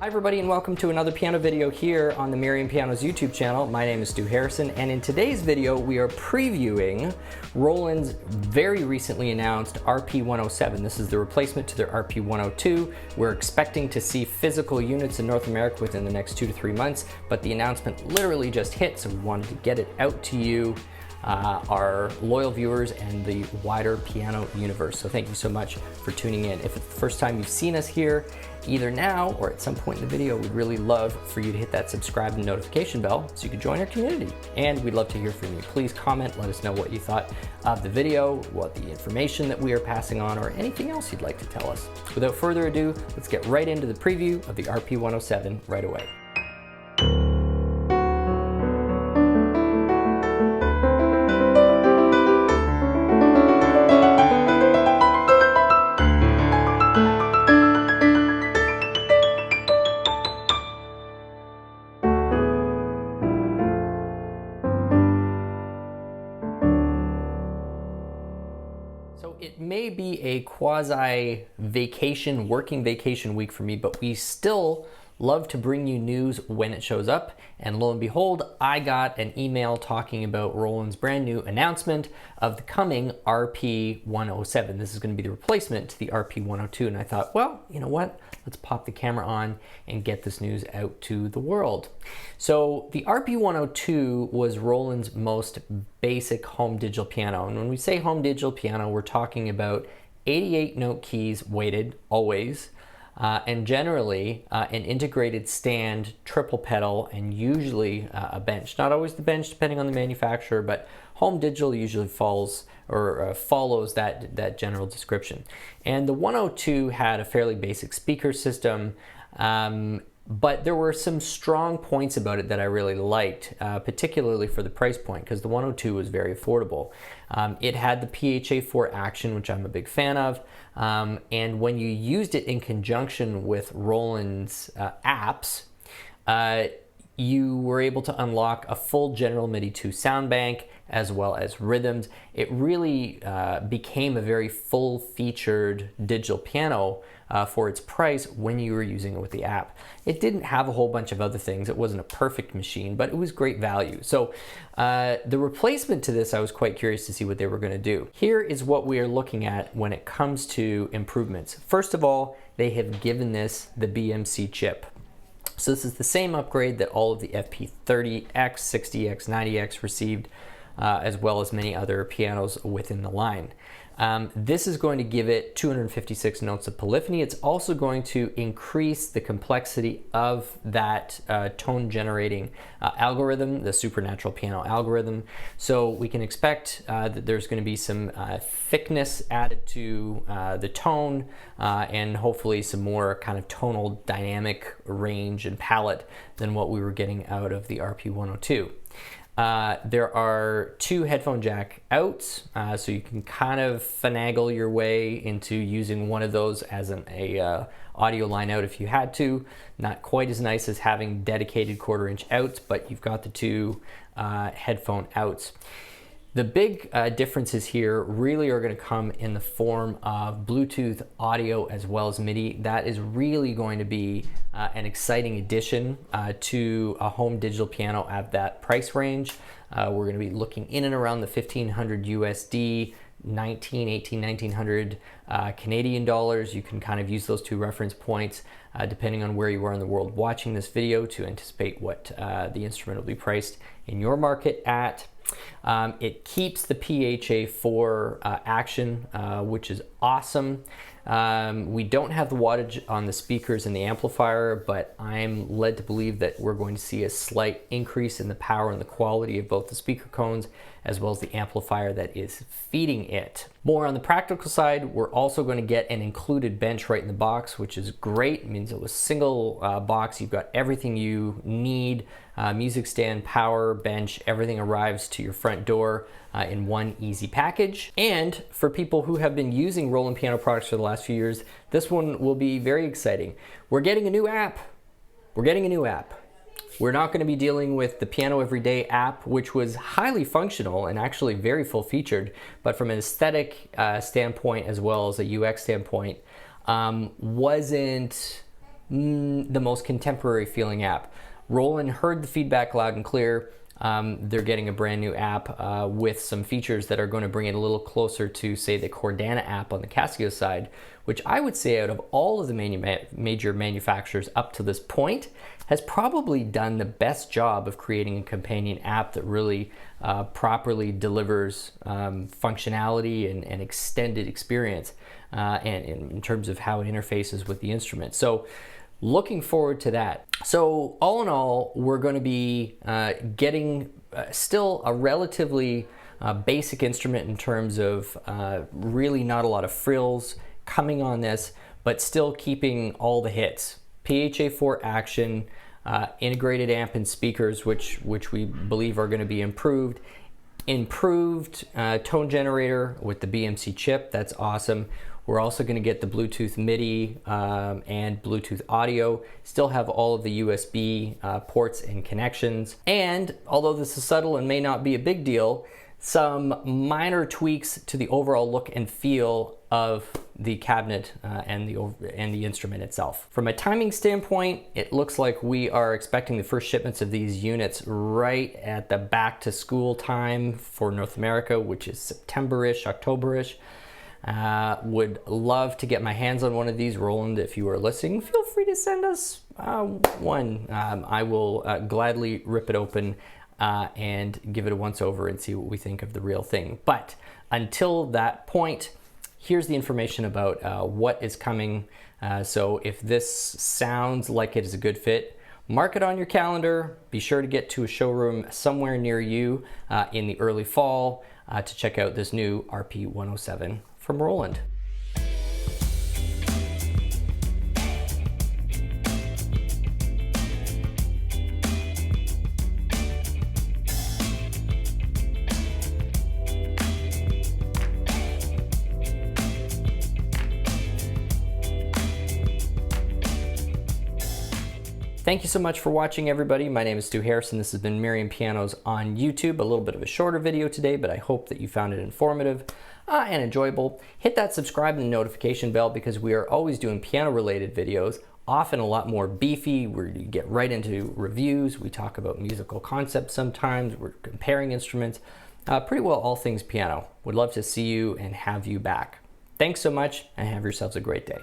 Everybody, and welcome to another piano video here on the Merriam Pianos YouTube channel. My name is Stu Harrison, and in today's video we are previewing Roland's very recently announced RP107. This is the replacement to their RP102. We're expecting to see physical units in North America within the next 2 to 3 months, but the announcement literally just hit, so we wanted to get it out to you, our loyal viewers and the wider piano universe. So thank you so much for tuning in. If it's the first time you've seen us here, either now or at some point in the video, we'd really love for you to hit that subscribe and notification bell so you can join our community. And we'd love to hear from you. Please comment, let us know what you thought of the video, what the information that we are passing on, or anything else you'd like to tell us. Without further ado, let's get right into the preview of the RP107 right away. So it may be a quasi-vacation, working vacation week for me, but we still love to bring you news when it shows up. And lo and behold, I got an email talking about Roland's brand new announcement of the coming RP107. This is going to be the replacement to the RP102. And I thought, well, you know what? Let's pop the camera on and get this news out to the world. So the RP102 was Roland's most basic home digital piano. And when we say home digital piano, we're talking about 88 note keys weighted always, and generally an integrated stand, triple pedal, and usually a bench. Not always the bench depending on the manufacturer, but home digital usually follows that general description. And the 102 had a fairly basic speaker system, but there were some strong points about it that I really liked, particularly for the price point, because the 102 was very affordable. It had the PHA-4 action, which I'm a big fan of, and when you used it in conjunction with Roland's apps, you were able to unlock a full General Midi 2 sound bank as well as rhythms. It really became a very full-featured digital piano for its price when you were using it with the app. It didn't have a whole bunch of other things. It wasn't a perfect machine, but it was great value. So the replacement to this, I was quite curious to see what they were going to do. Here is what we are looking at when it comes to improvements. First of all, they have given this the BMC chip. So this is the same upgrade that all of the FP30X, 60X, 90X received, as well as many other pianos within the line. This is going to give it 256 notes of polyphony. It's also going to increase the complexity of that tone generating algorithm, the supernatural piano algorithm. So we can expect that there's going to be some thickness added to the tone, and hopefully some more kind of tonal dynamic range and palette than what we were getting out of the RP102. There are 2 headphone jack outs, so you can kind of finagle your way into using one of those as an audio line out if you had to. Not quite as nice as having dedicated 1/4 inch outs, but you've got the 2 headphone outs. The big differences here really are going to come in the form of Bluetooth audio as well as MIDI. That is really going to be an exciting addition to a home digital piano at that price range. We're going to be looking in and around the 1,500 USD, 1900 Canadian dollars. You can kind of use those 2 reference points depending on where you are in the world watching this video to anticipate what the instrument will be priced in your market at. It keeps the PHA-4 action, which is awesome. We don't have the wattage on the speakers and the amplifier, but I'm led to believe that we're going to see a slight increase in the power and the quality of both the speaker cones as well as the amplifier that is feeding it. More on the practical side, we're also going to get an included bench right in the box, which is great. It means it was a single box. You've got everything you need. Music stand, power, bench, everything arrives to your front door in one easy package. And for people who have been using Roland piano products for the last few years, this one will be very exciting. We're getting a new app. We're not going to be dealing with the Piano Everyday app, which was highly functional and actually very full-featured, but from an aesthetic standpoint as well as a UX standpoint, wasn't the most contemporary feeling app. Roland heard the feedback loud and clear. They're getting a brand new app with some features that are going to bring it a little closer to, say, the Cordana app on the Casio side, which I would say out of all of the major manufacturers up to this point has probably done the best job of creating a companion app that really properly delivers functionality and extended experience and in terms of how it interfaces with the instrument. So looking forward to that. So all in all, we're going to be getting still a relatively basic instrument in terms of really not a lot of frills coming on this, but still keeping all the hits. PHA-4 action, integrated amp and speakers, which we believe are going to be improved. Improved tone generator with the BMC chip, that's awesome. We're also going to get the Bluetooth Midi and Bluetooth audio, still have all of the USB ports and connections. And although this is subtle and may not be a big deal, some minor tweaks to the overall look and feel of the cabinet and the instrument itself. From a timing standpoint, it looks like we are expecting the first shipments of these units right at the back to school time for North America, which is September-ish, October-ish. Would love to get my hands on one of these. Roland, if you are listening, feel free to send us one. I will gladly rip it open and give it a once over and see what we think of the real thing. But until that point, here's the information about what is coming. So if this sounds like it is a good fit, mark it on your calendar. Be sure to get to a showroom somewhere near you in the early fall to check out this new RP107 from Roland. Thank you so much for watching, everybody. My name is Stu Harrison. This has been Merriam Pianos on YouTube. A little bit of a shorter video today, but I hope that you found it informative and enjoyable. Hit that subscribe and the notification bell because we are always doing piano-related videos, often a lot more beefy, where you get right into reviews. We talk about musical concepts sometimes. We're comparing instruments. Pretty well all things piano. Would love to see you and have you back. Thanks so much and have yourselves a great day.